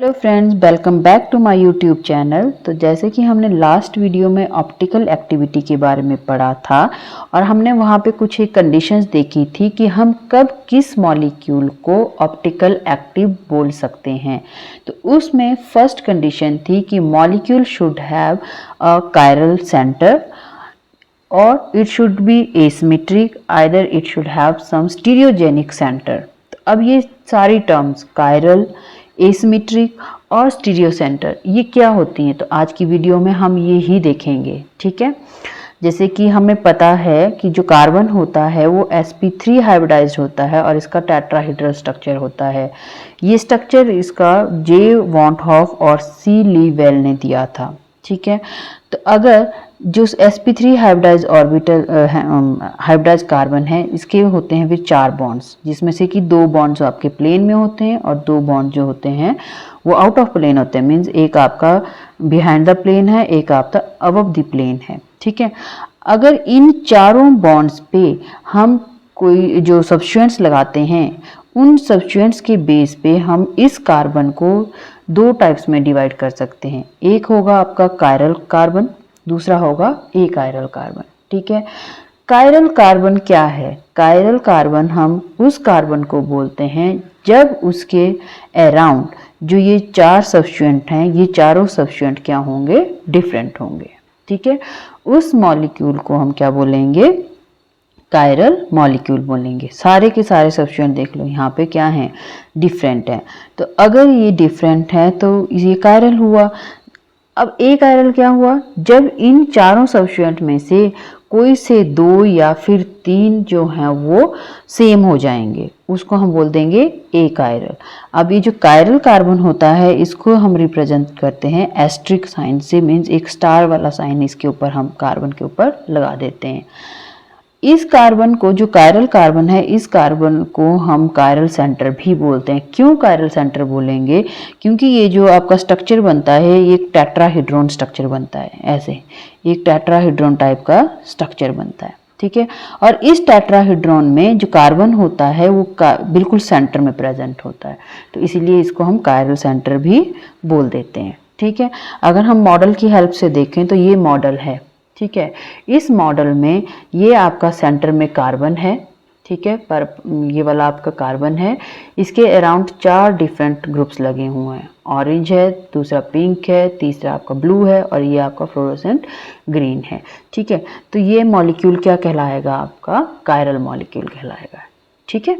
Hello friends, welcome back to my YouTube channel. तो जैसे कि हमने लास्ट वीडियो में ऑप्टिकल एक्टिविटी के बारे में पढ़ा था और हमने वहाँ पे कुछ एक कंडीशंस देखी थी कि हम कब किस मॉलिक्यूल को ऑप्टिकल एक्टिव बोल सकते हैं। तो उसमें फर्स्ट कंडीशन थी कि molecule should have a chiral centre और it should be asymmetric, either it should have some stereogenic centre. तो अब ये सारी टर्म्स कायरल, एसिमेट्रिक और स्टीरियो सेंटर ये क्या होती हैं, तो आज की वीडियो में हम ये ही देखेंगे। ठीक है, जैसे कि हमें पता है कि जो कार्बन होता है वो sp3 हाइब्रिडाइज्ड होता है और इसका टेट्राहेड्रल स्ट्रक्चर होता है। ये स्ट्रक्चर इसका जे वॉन्टहॉफ और सी ली वेल ने दिया था। ठीक है, तो अगर जो sp3 hybridise orbital hybridise carbon है, इसके होते हैं फिर 4 बॉन्ड्स, जिसमें से कि 2 बॉन्ड्स आपके प्लेन में होते हैं और 2 बॉन्ड जो होते हैं वो आउट ऑफ प्लेन होते हैं। मीन्स एक आपका बिहाइंड द प्लेन है, एक आपका अबव द प्लेन है। ठीक है, अगर इन चारों बॉन्ड्स पे हम कोई जो सब्स्टिट्यूएंट्स लगाते हैं, उन सब्स्टिट्यूएंट्स के बेस पे हम इस कार्बन को 2 टाइप्स में डिवाइड कर सकते हैं। एक होगा आपका कायरल कार्बन, दूसरा होगा ए कायरल कार्बन। ठीक है, कायरल कार्बन क्या है? कायरल कार्बन हम उस कार्बन को बोलते हैं जब उसके अराउंड जो ये 4 सब्स्टिट्यूएंट हैं, ये चारों सब्स्टिट्यूएंट क्या होंगे? डिफरेंट होंगे। ठीक है, उस मॉलिक्यूल को हम क्या बोलेंगे? कायरल मॉलिक्यूल बोलेंगे। सारे के सारे सब्स्टिट्यूएंट देख लो यहाँ पे क्या है? डिफरेंट है। तो अगर ये डिफरेंट है तो ये कायरल हुआ। अब ए कायरल क्या हुआ? जब इन चारों सब्स्टिट्यूएंट में से कोई से 2 या फिर 3 जो हैं वो सेम हो जाएंगे, उसको हम बोल देंगे ए कायरल। अब ये जो कायरल कार्बन होता है इसको हम रिप्रेजेंट करते हैं एस्ट्रिक साइन से। मीन्स एक स्टार वाला साइन इसके ऊपर हम कार्बन के ऊपर लगा देते हैं। इस कार्बन को, जो कायरल कार्बन है, इस कार्बन को हम कायरल सेंटर भी बोलते हैं। क्यों कायरल सेंटर बोलेंगे? क्योंकि ये जो आपका स्ट्रक्चर बनता है ये एक टेट्राहेड्रॉन स्ट्रक्चर बनता है। ऐसे एक टेट्राहेड्रॉन टाइप का स्ट्रक्चर बनता है। ठीक है, और इस टेट्राहेड्रॉन में जो कार्बन होता है वो बिल्कुल सेंटर में प्रेजेंट होता है, तो इसीलिए इसको हम कायरल सेंटर भी बोल देते हैं। ठीक है, अगर हम मॉडल की हेल्प से देखें तो ये मॉडल है। ठीक है, इस मॉडल में ये आपका सेंटर में कार्बन है। ठीक है, पर ये वाला आपका कार्बन है, इसके अराउंड 4 डिफरेंट ग्रुप्स लगे हुए हैं। ऑरेंज है, दूसरा पिंक है, तीसरा आपका ब्लू है और ये आपका फ्लोरोसेंट ग्रीन है। ठीक है, तो ये मॉलिक्यूल क्या कहलाएगा? आपका कायरल मॉलिक्यूल कहलाएगा। ठीक है,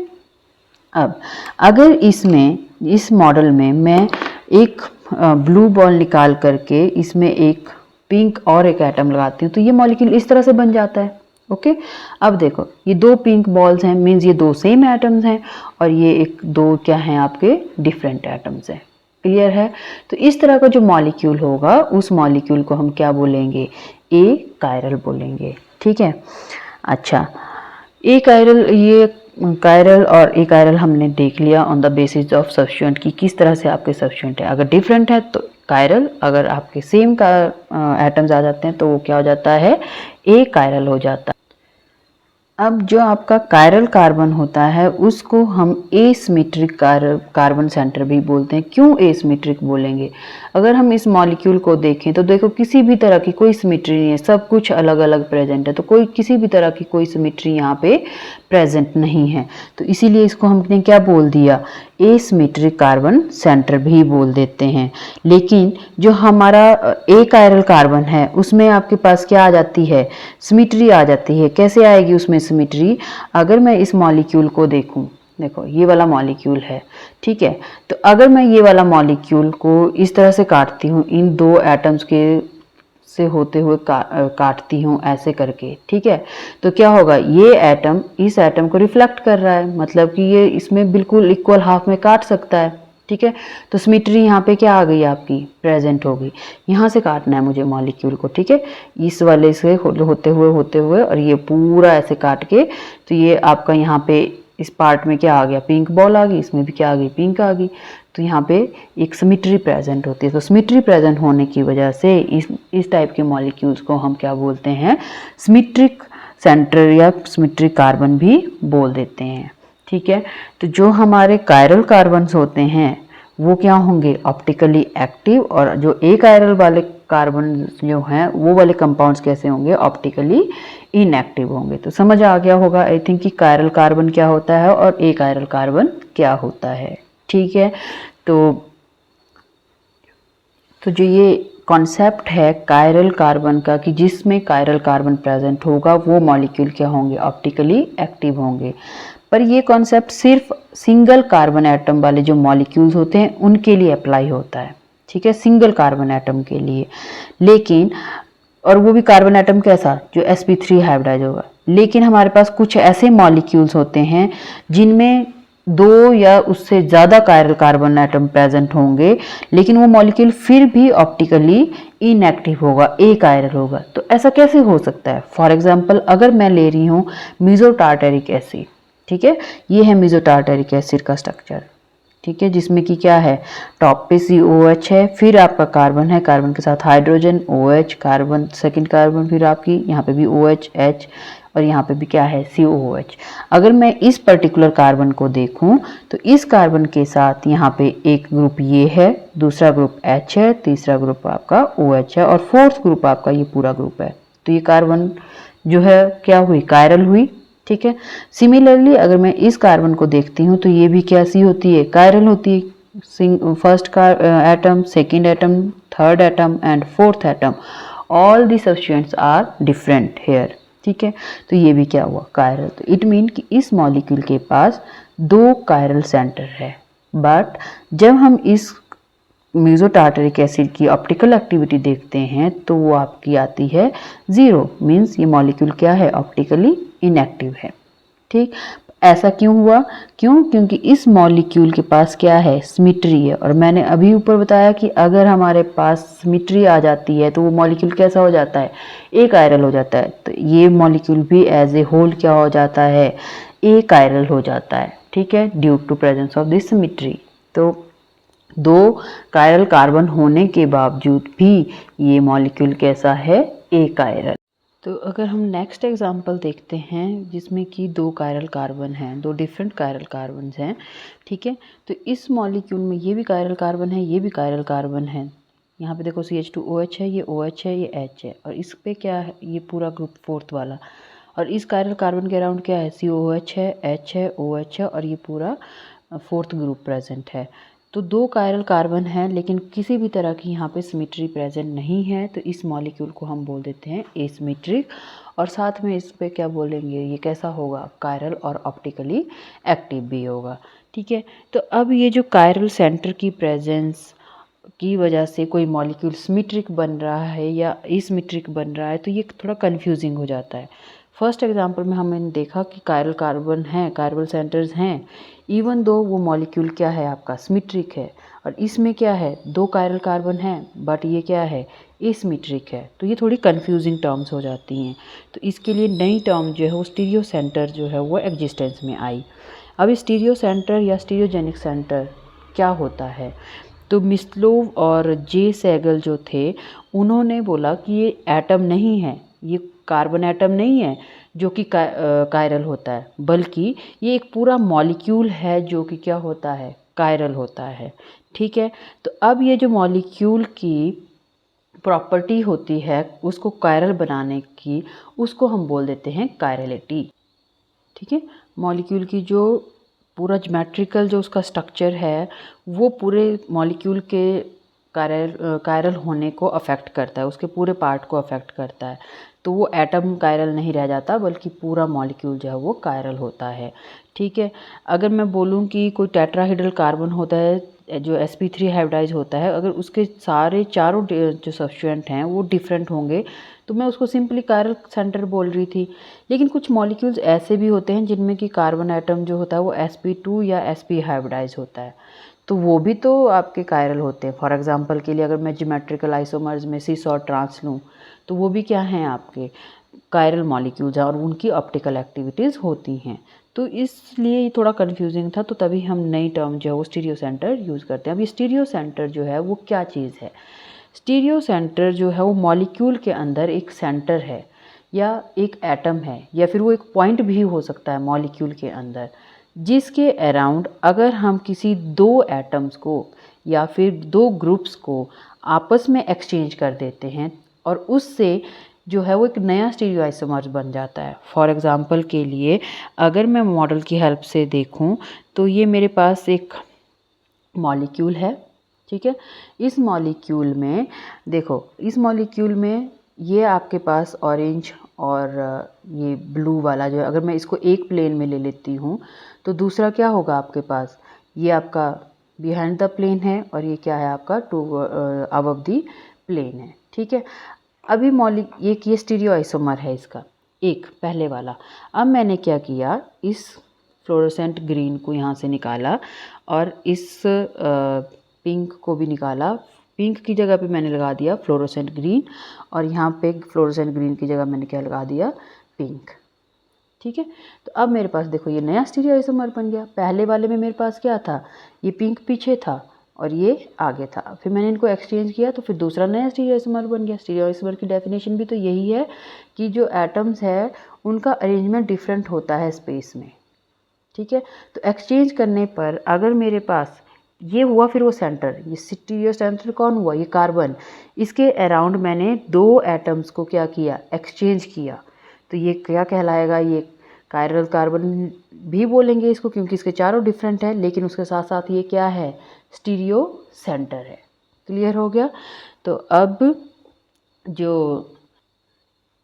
अब अगर इसमें, इस मॉडल में मैं एक ब्लू बॉल निकाल करके इसमें एक पिंक और एक एटम लगाती हूँ तो ये मॉलिक्यूल इस तरह से बन जाता है। ओके, अब देखो ये 2 पिंक बॉल्स हैं, मीन्स ये 2 सेम एटम्स हैं और ये एक 2 क्या हैं? आपके डिफरेंट एटम्स हैं। क्लियर है? तो इस तरह का जो मॉलिक्यूल होगा उस मॉलिक्यूल को हम क्या बोलेंगे? ए कायरल बोलेंगे। ठीक है, अच्छा, ए कायरल, ये कायरल और ए कायरल हमने देख लिया on the basis of substituent की किस तरह से आपके सब्स्टिट्यूएंट है। अगर डिफरेंट है तो कायरल, अगर आपके सेम का एटम्स आ जाते हैं तो वो क्या हो जाता है? ए कायरल हो जाता है। अब जो आपका कायरल कार्बन होता है उसको हम एसिमेट्रिक कार्बन सेंटर भी बोलते हैं। क्यों एसिमेट्रिक बोलेंगे? अगर हम इस मॉलिक्यूल को देखें तो देखो किसी भी तरह की कोई सिमेट्री नहीं है, सब कुछ अलग अलग प्रेजेंट है, तो कोई किसी भी तरह की कोई सिमेट्री यहाँ पे प्रेजेंट नहीं है, तो इसीलिए इसको हमने क्या बोल दिया? एसिमेट्रिक कार्बन सेंटर भी बोल देते हैं। लेकिन जो हमारा ए कायरल कार्बन है उसमें आपके पास क्या आ जाती है? सिमेट्री आ जाती है। कैसे आएगी उसमें सिमेट्री? अगर मैं इस मॉलिक्यूल को देखूं, देखो ये वाला मॉलिक्यूल है। ठीक है, तो अगर मैं ये वाला मॉलिक्यूल को इस तरह से काटती हूँ, इन 2 एटम्स के से होते हुए काटती हूँ ऐसे करके, ठीक है, तो क्या होगा? ये एटम इस एटम को रिफ्लेक्ट कर रहा है, मतलब कि ये इसमें बिल्कुल इक्वल हाफ में काट सकता है। ठीक है, तो सिमेट्री यहाँ पे क्या आ गई? आपकी प्रेजेंट हो गई। यहाँ से काटना है मुझे मॉलिक्यूल को। ठीक है, इस वाले से होते हुए और ये पूरा ऐसे काट के, तो ये आपका यहाँ पे इस पार्ट में क्या आ गया? पिंक बॉल आ गई, इसमें भी क्या आ गई? पिंक आ गई। तो यहाँ पे एक सिमेट्री प्रेजेंट होती है। तो सिमेट्री प्रेजेंट होने की वजह से इस टाइप के मॉलिक्यूल्स को हम क्या बोलते हैं? सिमेट्रिक सेंटर या सिमेट्रिक कार्बन भी बोल देते हैं। ठीक है, तो जो हमारे कायरल कार्बन्स होते हैं वो क्या होंगे, ऑप्टिकली एक्टिव, और जो एक कायरल वाले कार्बन जो हैं वो वाले कंपाउंड्स कैसे होंगे, ऑप्टिकली इनएक्टिव होंगे। तो समझ आ गया होगा आई थिंक कि कायरल कार्बन क्या होता है और ए कायरल कार्बन क्या होता है। ठीक है, तो जो ये कॉन्सेप्ट है कायरल कार्बन का कि जिसमें कायरल कार्बन प्रेजेंट होगा वो मॉलिक्यूल क्या होंगे, ऑप्टिकली एक्टिव होंगे। पर ये कॉन्सेप्ट सिर्फ सिंगल कार्बन एटम वाले जो मॉलिक्यूल्स होते हैं उनके लिए अप्लाई होता है। ठीक है, सिंगल कार्बन एटम के लिए, लेकिन और वो भी कार्बन एटम कैसा, जो sp3 हाइब्रिडाइज होगा। लेकिन हमारे पास कुछ ऐसे मॉलिक्यूल्स होते हैं जिनमें 2 या उससे ज़्यादा कायरल कार्बन एटम प्रेजेंट होंगे, लेकिन वो मॉलिक्यूल फिर भी ऑप्टिकली इनएक्टिव होगा, ए कायरल होगा। तो ऐसा कैसे हो सकता है? फॉर एग्जांपल अगर मैं ले रही हूँ मीसोटार्टेरिक एसिड, ठीक है, ये है मीसोटार्टेरिक एसिड का स्ट्रक्चर। ठीक है, जिसमें कि क्या है, टॉप पे COH है, फिर आपका कार्बन है, कार्बन के साथ hydrogen OH, carbon second carbon, फिर आपकी यहाँ पे भी OH H, और यहाँ पे भी क्या है, COOH। अगर मैं इस पर्टिकुलर कार्बन को देखूं तो इस कार्बन के साथ यहाँ पे एक ग्रुप ये है, दूसरा ग्रुप H है, तीसरा ग्रुप आपका OH है, और फोर्थ ग्रुप आपका ये पूरा ग्रुप है। तो ये कार्बन जो है क्या हुई, कायरल हुई। ठीक है, सिमिलरली अगर मैं इस कार्बन को देखती हूँ तो ये भी कैसी होती है, कायरल होती है। First atom, second atom, third atom and fourth atom, all the substituents are different here. ठीक है, तो ये भी क्या हुआ, कायरल। तो इट मीन कि इस मॉलिक्यूल के पास 2 कायरल सेंटर है। बट जब हम इस मीसोटार्टेरिक एसिड की ऑप्टिकल एक्टिविटी देखते हैं तो वो आपकी आती है 0, मीन्स ये मॉलिक्यूल क्या है, ऑप्टिकली इनएक्टिव है। ठीक, ऐसा क्यों हुआ, क्योंकि इस मॉलिक्यूल के पास क्या है, सिमेट्री है। और मैंने अभी ऊपर बताया कि अगर हमारे पास सिमेट्री आ जाती है तो वो मॉलिक्यूल कैसा हो जाता है, ए कायरल हो जाता है। तो ये मॉलिक्यूल भी एज ए होल क्या हो जाता है, ए कायरल हो जाता है। ठीक है, due to presence of this symmetry. तो 2 कायरल कार्बन होने के बावजूद भी ये मॉलिक्यूल कैसा है, ए कायरल। तो अगर हम नेक्स्ट एग्जांपल देखते हैं जिसमें कि 2 कायरल कार्बन हैं, 2 डिफरेंट कायरल कार्बन हैं। ठीक है, तो इस मॉलिक्यूल में ये भी कायरल कार्बन है, ये भी कायरल कार्बन है। यहाँ पे देखो CH2OH है, ये OH है, ये H है, और इस पे क्या है, ये पूरा ग्रुप फोर्थ वाला। और इस कायरल कार्बन के अराउंड क्या है, COOH है, H है, OH है, और ये पूरा फोर्थ ग्रुप प्रेजेंट है। तो 2 कायरल कार्बन हैं लेकिन किसी भी तरह की यहाँ पे सिमेट्री प्रेजेंट नहीं है, तो इस मॉलिक्यूल को हम बोल देते हैं एसिमेट्रिक। और साथ में इस पे क्या बोलेंगे, ये कैसा होगा, कायरल और ऑप्टिकली एक्टिव भी होगा। ठीक है, तो अब ये जो कायरल सेंटर की प्रेजेंस की वजह से कोई मॉलिक्यूल सिमेट्रिक बन रहा है या एसिमेट्रिक बन रहा है, तो ये थोड़ा कंफ्यूजिंग हो जाता है। फर्स्ट एग्जांपल में हमने देखा कि कायरल कार्बन हैं, कायरल सेंटर्स हैं, इवन दो वो मॉलिक्यूल क्या है आपका सिमेट्रिक है। और इसमें क्या है, 2 कायरल कार्बन हैं बट ये क्या है, एसिमेट्रिक है। तो ये थोड़ी कंफ्यूजिंग टर्म्स हो जाती हैं। तो इसके लिए नई टर्म जो है वो स्टीरियो सेंटर जो है वो एग्जिस्टेंस में आई। अब स्टीरियो सेंटर या स्टीरियोजेनिक सेंटर क्या होता है, तो मिस्लोव और जे सैगल जो थे उन्होंने बोला कि ये एटम नहीं है, ये कार्बन एटम नहीं है जो कि कायरल होता है, बल्कि ये एक पूरा मॉलिक्यूल है जो कि क्या होता है, कायरल होता है। ठीक है, तो अब ये जो मॉलिक्यूल की प्रॉपर्टी होती है उसको कायरल बनाने की, उसको हम बोल देते हैं कायरलिटी। ठीक है, मॉलिक्यूल की जो पूरा ज्योमेट्रिकल जो उसका स्ट्रक्चर है वो पूरे मॉलिक्यूल के कायरल होने को अफेक्ट करता है, उसके पूरे पार्ट को अफेक्ट करता है। तो वो एटम कायरल नहीं रह जाता बल्कि पूरा मॉलिक्यूल जो है वो कायरल होता है। ठीक है, अगर मैं बोलूँ कि कोई टेट्राहेड्रल कार्बन होता है जो sp3 हाइब्रिडाइज होता है, अगर उसके सारे चारों जो सब्सटेंट हैं वो डिफरेंट होंगे तो मैं उसको सिंपली कायरल सेंटर बोल रही थी। लेकिन कुछ मॉलिक्यूल्स ऐसे भी होते हैं जिनमें कि कार्बन एटम जो होता है वो sp2 या sp हाइब्रिडाइज होता है, तो वो भी तो आपके कायरल होते हैं। फॉर एग्जांपल के लिए अगर मैं ज्योमेट्रिकल आइसोमर्स में सिस और ट्रांस लूँ तो वो भी क्या हैं, आपके कायरल मॉलिक्यूल्स हैं और उनकी ऑप्टिकल एक्टिविटीज़ होती हैं। तो इसलिए ये थोड़ा कंफ्यूजिंग था, तो तभी हम नई टर्म जो है वो स्टीरियो सेंटर यूज़ करते हैं। अब ये स्टीरियो सेंटर जो है वो क्या चीज़ है, स्टीरियो सेंटर जो है वो मॉलिक्यूल के अंदर एक सेंटर है या एक एटम है या फिर वो एक पॉइंट भी हो सकता है मॉलिक्यूल के अंदर, जिसके अराउंड अगर हम किसी 2 एटम्स को या फिर दो ग्रुप्स को आपस में एक्सचेंज कर देते हैं और उससे जो है वो एक नया स्टीरियोआइसोमर्स बन जाता है। फॉर एग्ज़ाम्पल के लिए अगर मैं मॉडल की हेल्प से देखूं तो ये मेरे पास एक मॉलिक्यूल है, ठीक है। इस मॉलिक्यूल में देखो, इस मॉलिक्यूल में ये आपके पास ऑरेंज और ये ब्लू वाला जो है, अगर मैं इसको एक प्लेन में ले लेती हूँ तो दूसरा क्या होगा आपके पास, ये आपका बिहाइंड द प्लेन है और ये क्या है आपका अबव द प्लेन है, ठीक है। अभी एक ये स्टीरियो आइसोमर है इसका, एक पहले वाला। अब मैंने क्या किया, इस फ्लोरोसेंट ग्रीन को यहाँ से निकाला और इस पिंक को भी निकाला। पिंक की जगह पे मैंने लगा दिया फ्लोरोसेंट ग्रीन और यहाँ पे फ्लोरोसेंट ग्रीन की जगह मैंने क्या लगा दिया, पिंक, ठीक है। तो अब मेरे पास देखो ये नया स्टीरियो आइसोमर बन गया। पहले वाले में मेरे पास क्या था, ये पिंक पीछे था और ये आगे था। फिर मैंने इनको एक्सचेंज किया तो फिर दूसरा नया स्टीरियो आइसोमर बन गया। स्टीरियो आइसोमर की डेफिनेशन भी तो यही है कि जो एटम्स है उनका अरेंजमेंट डिफरेंट होता है स्पेस में, ठीक है। तो एक्सचेंज करने पर अगर मेरे पास ये हुआ, फिर वो सेंटर, ये स्टीरियो सेंटर कौन हुआ, ये कार्बन, इसके अराउंड मैंने दो एटम्स को क्या किया, एक्सचेंज किया। तो ये क्या कहलाएगा, ये कायरल कार्बन भी बोलेंगे इसको क्योंकि इसके चारों डिफरेंट है, लेकिन उसके साथ साथ ये क्या है, स्टीरियो सेंटर है। क्लियर हो गया। तो अब जो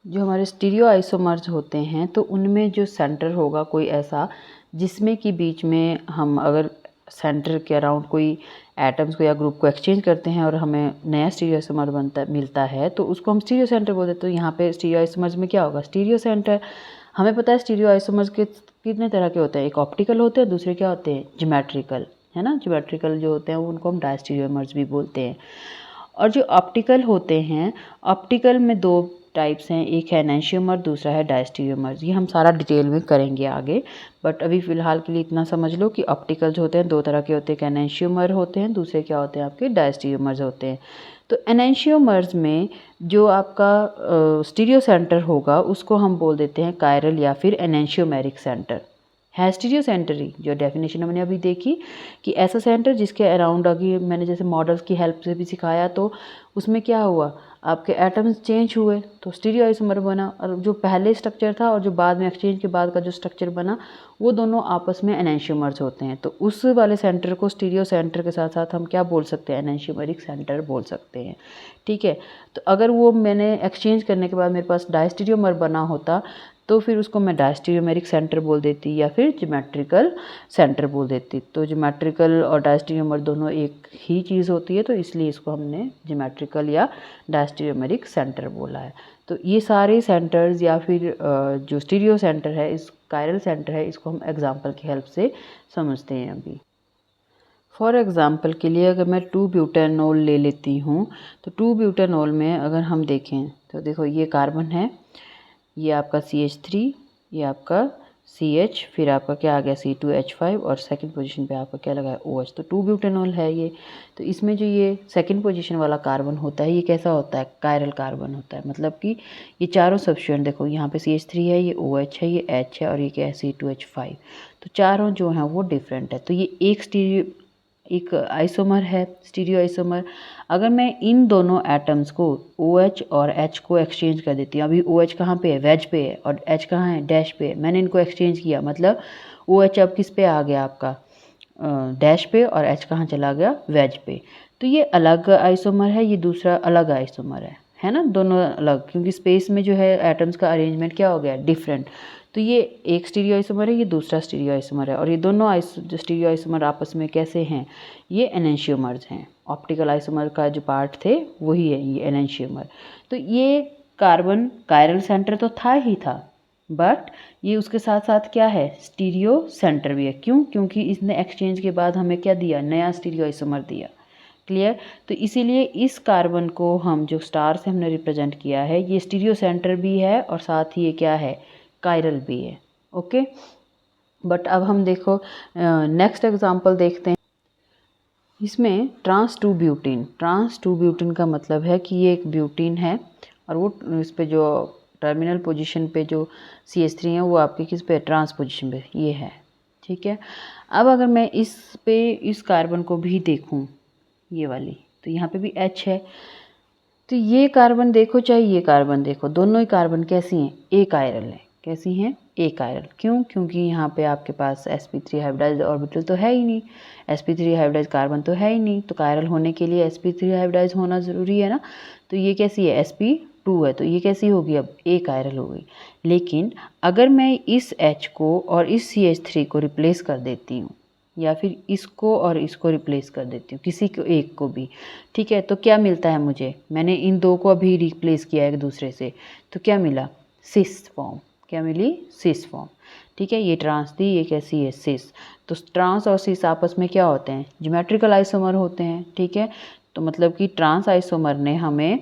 हमारे स्टीरियो आइसोमर्स होते हैं तो उनमें जो सेंटर होगा कोई ऐसा जिसमें कि बीच में हम अगर सेंटर के अराउंड कोई एटम्स को या ग्रुप को एक्सचेंज करते हैं और हमें नया स्टीरियो आइसोमर मिलता है तो उसको हम स्टीरियो सेंटर बोलते हैं। तो यहाँ पे स्टीरियो आइसोमर्स में क्या होगा, स्टीरियो सेंटर। हमें पता है स्टीरियो आइसोमर्स के कितने तरह के होते हैं, एक ऑप्टिकल होते हैं, दूसरे क्या होते हैं, ज्योमेट्रिकल, है ना। ज्योमेट्रिकल जो होते हैं उनको हम डायस्टीरियोमर्स भी बोलते हैं। और जो ऑप्टिकल होते हैं, ऑप्टिकल में दो टाइप्स हैं, एक है एनेंशियोमर, दूसरा है डायस्टीरियोमर्स। ये हम सारा डिटेल में करेंगे आगे, बट अभी फ़िलहाल के लिए इतना समझ लो कि ऑप्टिकल जो होते हैं दो तरह के होते हैं, एक एनेंशियोमर होते हैं, दूसरे क्या होते हैं आपके डायस्टीरियोमर्स होते हैं। तो एनेंशियोमर्स में जो आपका स्टीरियो सेंटर होगा उसको हम बोल देते हैं कायरल या फिर एनेंशियोमेरिक सेंटर। है स्टीरियो सेंटरी, जो डेफिनेशन हमने अभी देखी कि ऐसा सेंटर जिसके अराउंड, अभी मैंने जैसे मॉडल्स की हेल्प से भी सिखाया, तो उसमें क्या हुआ, आपके एटम्स चेंज हुए तो स्टीरियो आइसोमर बना, और जो पहले स्ट्रक्चर था और जो बाद में एक्सचेंज के बाद का जो स्ट्रक्चर बना वो दोनों आपस में एनेंशियोमर्स होते हैं। तो उस वाले सेंटर को स्टीरियो सेंटर के साथ साथ हम क्या बोल सकते हैं, एनेंशियोमेरिक सेंटर बोल सकते हैं, ठीक है। तो अगर वो मैंने एक्सचेंज करने के बाद मेरे पास डायस्टीरियोमर बना होता तो फिर उसको मैं डायस्टीरियोमेरिक सेंटर बोल देती या फिर ज्योमेट्रिकल सेंटर बोल देती। तो ज्योमेट्रिकल और डायस्टीरियोमर दोनों एक ही चीज़ होती है, तो इसलिए इसको हमने ज्योमेट्रिकल या डायस्टीरियोमेरिक सेंटर बोला है। तो ये सारे सेंटर्स या फिर जो स्टीरियो सेंटर है, इस कायरल सेंटर है, इसको हम एग्जाम्पल की हेल्प से समझते हैं अभी। फॉर एग्ज़ाम्पल के लिए अगर मैं 2-ब्यूटेनॉल ले लेती हूँ तो 2-ब्यूटेनॉल में अगर हम देखें तो देखो ये कार्बन है, ये आपका CH3, ये आपका CH, फिर आपका क्या आ गया C2H5 और सेकंड पोजीशन पे आपका क्या लगा है OH। तो 2-ब्यूटेनॉल है ये। तो इसमें जो ये सेकंड पोजीशन वाला कार्बन होता है ये कैसा होता है, कायरल कार्बन होता है। मतलब कि ये चारों सब्स्टिट्यूएंट देखो, यहाँ पे CH3 है, ये OH है, ये H है और ये क्या है C2H5। तो चारों जो हैं वो डिफरेंट है। तो ये एक आइसोमर है, स्टीरियो आइसोमर। अगर मैं इन दोनों एटम्स को OH और H को एक्सचेंज कर देती हूँ, अभी OH कहाँ पे है, वेज पे है, और H कहाँ है, डैश पे है। मैंने इनको एक्सचेंज किया, मतलब OH अब किस पे आ गया आपका, डैश पे, और H कहाँ चला गया, वेज पे। तो ये अलग आइसोमर है, ये दूसरा अलग आइसोमर है ना, दोनों अलग, क्योंकि स्पेस में जो है एटम्स का अरेंजमेंट क्या हो गया, डिफरेंट। तो ये एक स्टीरियो आइसोमर है, ये दूसरा स्टीरियो आइसोमर है, और ये दोनों स्टीरियो आइसोमर आपस में कैसे हैं, ये एनेंशियोमर्स हैं। ऑप्टिकल आइसोमर का जो पार्ट थे वही है ये एनेंशियोमर। तो ये कार्बन कायरल सेंटर तो था ही था, बट ये उसके साथ साथ क्या है, स्टीरियो सेंटर भी है। क्यों, क्योंकि इसने एक्सचेंज के बाद हमें क्या दिया, नया स्टीरियो आइसोमर दिया। क्लियर। तो इसीलिए इस कार्बन को हम जो स्टार से हमने रिप्रेजेंट किया है, ये स्टीरियो सेंटर भी है और साथ ही ये क्या है, कायरल भी है। ओके, बट अब हम देखो नेक्स्ट एग्जांपल देखते हैं। इसमें ट्रांस 2-ब्यूटीन का मतलब है कि ये एक ब्यूटीन है और वो इस पे जो टर्मिनल पोजीशन पे जो CH3 है वो आपके किस पे, ट्रांस पोजीशन पे ये है, ठीक है। अब अगर मैं इस कार्बन को भी देखूं ये वाली, तो यहाँ पे भी H है। तो ये कार्बन देखो चाहे ये कार्बन देखो, दोनों ही कार्बन कैसी हैं, एक कायरल है। कैसी हैं, एक कायरल। क्यों? क्योंकि यहाँ पे आपके पास sp3 हाइब्रिडाइज्ड ऑर्बिटल तो है ही नहीं, sp3 हाइब्रिडाइज्ड कार्बन तो है ही नहीं, तो कायरल होने के लिए sp3 हाइब्रिडाइज्ड होना ज़रूरी है ना। तो ये कैसी है, sp2 है, तो ये कैसी होगी, अब एक कायरल हो गई। लेकिन अगर मैं इस H को और इस CH3 को रिप्लेस कर देती हूँ, या फिर इसको और इसको रिप्लेस कर देती हूँ, किसी को एक को भी, ठीक है, तो क्या मिलता है मुझे, मैंने इन दो को अभी रिप्लेस किया एक दूसरे से, तो क्या मिला, सिस फॉर्म। क्या मिली, सिस फॉर्म। ठीक है, ये ट्रांस थी, ये कैसी है, सिस। तो ट्रांस और सिस आपस में क्या होते हैं, ज्योमेट्रिकल आइसोमर होते हैं। ठीक है, तो मतलब कि ट्रांस आइसोमर ने हमें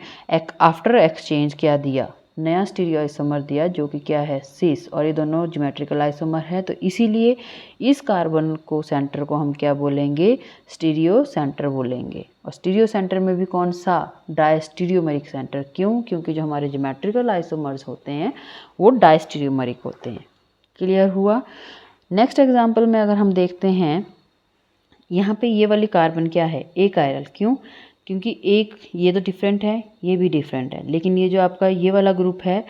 आफ्टर एक्सचेंज क्या दिया, नया स्टीरियो आइसोमर दिया, जो कि क्या है, सिस, और ये दोनों ज्योमेट्रिकल आइसोमर है। तो इसीलिए इस कार्बन को सेंटर को हम क्या बोलेंगे, स्टीरियो सेंटर बोलेंगे। और स्टीरियो सेंटर में भी कौन सा, डायस्टीरियोमेरिक सेंटर। क्यों? क्योंकि जो हमारे ज्योमेट्रिकल आइसोमर्स होते हैं वो डायस्टीरियोमेरिक होते हैं। क्लियर हुआ। नेक्स्ट एग्जाम्पल में अगर हम देखते हैं, यहाँ पे ये वाली कार्बन क्या है, एक कायरल। क्यों? क्योंकि एक, ये तो डिफरेंट है, ये भी डिफरेंट है, लेकिन ये जो आपका ये वाला ग्रुप है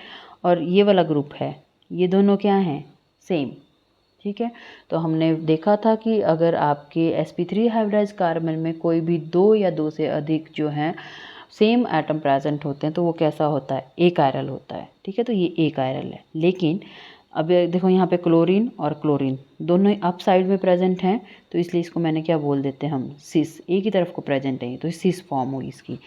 और ये वाला ग्रुप है, ये दोनों क्या हैं, सेम। ठीक है, तो हमने देखा था कि अगर आपके sp3 हाइब्रिडाइज्ड कार्बन में कोई भी दो या दो से अधिक जो हैं सेम एटम प्रेजेंट होते हैं, तो वो कैसा होता है, एक कायरल होता है। ठीक है, तो ये एक कायरल है। लेकिन अब देखो यहाँ पे क्लोरीन और क्लोरीन दोनों ही अप साइड में प्रेजेंट हैं, तो इसलिए इसको मैंने क्या बोल देते हैं हम, सिस। एक ही तरफ को प्रेजेंट है, तो सिस फॉर्म हुई इसकी।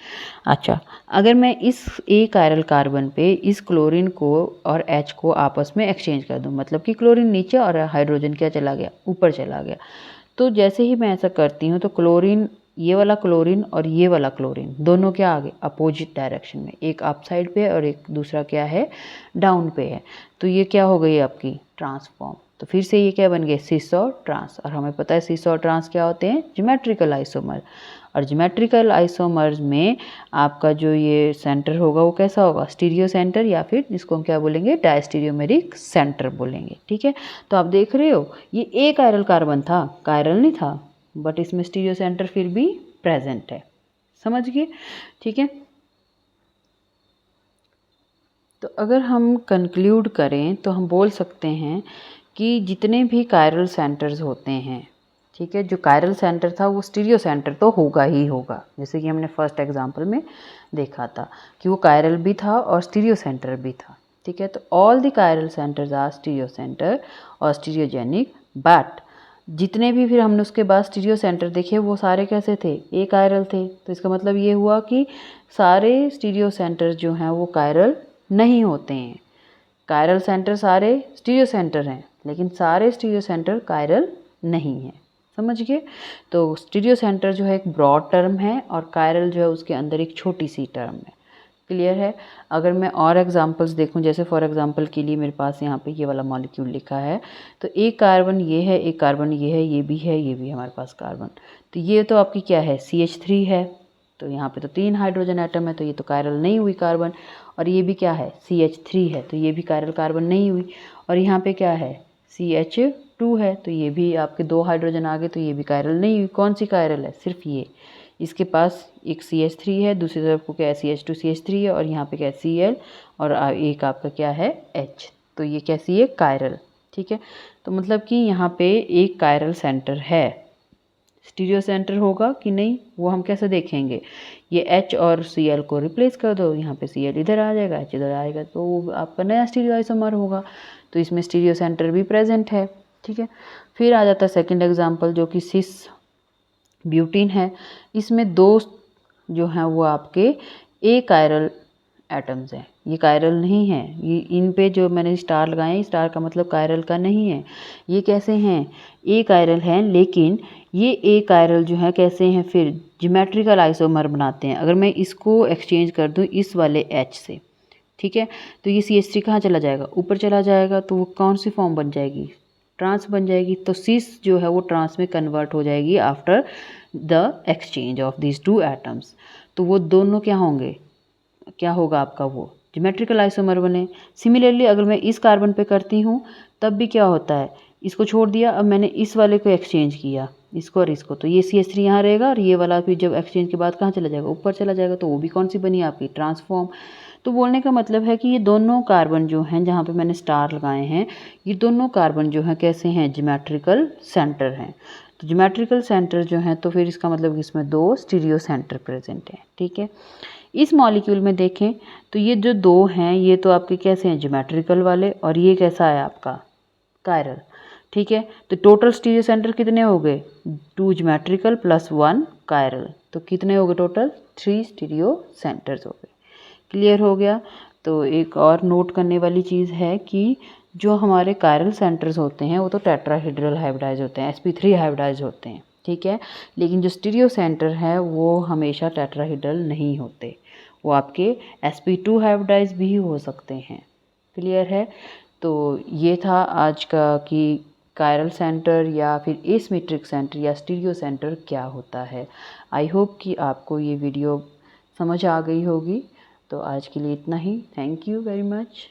अच्छा, अगर मैं इस एक कायरल कार्बन पे इस क्लोरीन को और H को आपस में एक्सचेंज कर दूं, मतलब कि क्लोरीन नीचे और हाइड्रोजन क्या चला गया, ऊपर चला गया। तो जैसे ही मैं ऐसा करती हूँ, तो क्लोरीन, ये वाला क्लोरीन और ये वाला क्लोरीन दोनों क्या आ गए, अपोजिट डायरेक्शन में, एक अप साइड पे और एक दूसरा क्या है, डाउन पे है। तो ये क्या हो गई आपकी, ट्रांसफॉर्म। तो फिर से ये क्या बन गए, सिस और ट्रांस। और हमें पता है सिस और ट्रांस क्या होते हैं, ज्योमेट्रिकल आइसोमर। और ज्योमेट्रिकल आइसोमर्स में आपका जो ये सेंटर होगा वो कैसा होगा, स्टीरियो सेंटर, या फिर जिसको हम क्या बोलेंगे, डायस्टीरियोमेरिक सेंटर बोलेंगे। ठीक है, तो आप देख रहे हो ये एक कायरल कार्बन था, कायरल नहीं था, बट इसमें स्टीरियो सेंटर फिर भी प्रेजेंट है। समझ गए। ठीक है, तो अगर हम कंक्लूड करें तो हम बोल सकते हैं कि जितने भी कायरल सेंटर्स होते हैं, ठीक है, जो कायरल सेंटर था वो स्टीरियो सेंटर तो होगा ही होगा, जैसे कि हमने फर्स्ट एग्जांपल में देखा था कि वो कायरल भी था और स्टीरियो सेंटर भी था। ठीक है, तो all the chiral centres are stereo centre और स्टीरियोजेनिक, बट जितने भी फिर हमने उसके बाद स्टीरियो सेंटर देखे वो सारे कैसे थे, एक कायरल थे। तो इसका मतलब ये हुआ कि सारे स्टीरियो सेंटर जो हैं वो कायरल नहीं होते हैं। कायरल सेंटर सारे स्टीरियो सेंटर हैं, लेकिन सारे स्टीरियो सेंटर कायरल नहीं हैं। समझ गए। तो स्टीरियो सेंटर जो है एक ब्रॉड टर्म है और कायरल जो है उसके अंदर एक छोटी सी टर्म है। क्लियर है। अगर मैं और एग्जांपल्स देखूं, जैसे फॉर एग्जांपल के लिए मेरे पास यहाँ पे ये वाला मॉलिक्यूल लिखा है, तो एक कार्बन ये है, एक कार्बन ये है, ये भी है, ये भी है हमारे पास कार्बन। तो ये तो आपकी क्या है, CH3 है, तो यहाँ पे तो 3 हाइड्रोजन एटम है, तो ये तो कायरल नहीं हुई कार्बन। और ये भी क्या है, CH3 है, तो ये भी कायरल कार्बन नहीं हुई। और यहाँ पे क्या है, CH2 है, तो ये भी आपके 2 हाइड्रोजन आ गए, तो ये भी कायरल नहीं हुई। कौन सी कायरल है, सिर्फ ये। इसके पास एक CH3 है, दूसरी तरफ को क्या है, CH2 CH3 है, और यहाँ पे क्या है, Cl, और एक आपका क्या है, H। तो ये कैसी है, कायरल। ठीक है, तो मतलब कि यहाँ पे एक कायरल सेंटर है। स्टीरियो सेंटर होगा कि नहीं, वो हम कैसे देखेंगे, ये H और Cl को रिप्लेस कर दो, यहाँ पे Cl इधर आ जाएगा, H इधर आएगा, तो वो आपका नया स्टीरियो आइसोमर होगा। तो इसमें स्टीरियो सेंटर भी प्रेजेंट है। ठीक है, फिर आ जाता है सेकंड एग्जांपल, जो कि सिस ब्यूटीन है। इसमें दो जो हैं वो आपके ए कायरल एटम्स हैं, ये कायरल नहीं है। ये इन पे जो मैंने स्टार लगाए हैं, स्टार का मतलब कायरल का नहीं है। ये कैसे हैं, ए कायरल हैं, लेकिन ये ए कायरल जो है कैसे हैं, फिर ज्योमेट्रिकल आइसोमर बनाते हैं। अगर मैं इसको एक्सचेंज कर दूं इस वाले H से, ठीक है, तो ये CH3 कहाँ चला जाएगा, ऊपर चला जाएगा, तो वो कौन सी फॉर्म बन जाएगी, ट्रांस बन जाएगी। तो सिस जो है वो ट्रांस में कन्वर्ट हो जाएगी after the exchange of these two atoms. तो वो दोनों क्या होंगे, क्या होगा आपका, वो ज्योमेट्रिकल आइसोमर बने। सिमिलरली अगर मैं इस कार्बन पे करती हूँ तब भी क्या होता है, इसको छोड़ दिया, अब मैंने इस वाले को एक्सचेंज किया, इसको और इसको, तो ये CH3 यहाँ रहेगा और ये वाला फिर जब एक्सचेंज के बाद कहाँ चला जाएगा, ऊपर चला जाएगा। तो वो भी कौन सी बनी आपकी, ट्रांसफॉर्म। तो बोलने का मतलब है कि ये दोनों कार्बन जो हैं, जहाँ पे मैंने स्टार लगाए हैं, ये दोनों कार्बन जो हैं कैसे हैं, ज्योमेट्रिकल सेंटर हैं। तो ज्योमेट्रिकल सेंटर जो हैं, तो फिर इसका मतलब कि इसमें 2 स्टीरियो सेंटर प्रेजेंट हैं। ठीक है, इस मॉलिक्यूल में देखें तो ये जो 2 हैं, ये तो आपके कैसे हैं, ज्योमेट्रिकल वाले, और ये कैसा है आपका, कायरल। ठीक है, तो टोटल स्टीरियो सेंटर कितने हो गए, 2 ज्योमेट्रिकल प्लस 1 कायरल, तो कितने हो गए टोटल, 3 स्टीरियो सेंटर्स हो गए। क्लियर हो गया। तो एक और नोट करने वाली चीज़ है कि जो हमारे कायरल सेंटर्स होते हैं वो तो टेट्राहेड्रल हाइब्रिडाइज होते हैं, sp3 हाइब्रिडाइज होते हैं। ठीक है, लेकिन जो स्टीरियो सेंटर है वो हमेशा टेट्राहेड्रल नहीं होते, वो आपके sp2 हाइब्रिडाइज भी हो सकते हैं। क्लियर है। तो ये था आज का कि कायरल सेंटर या फिर एसिमेट्रिक सेंटर या स्टीरियो सेंटर क्या होता है। आई होप कि आपको ये वीडियो समझ आ गई होगी। तो आज के लिए इतना ही। Thank you very much.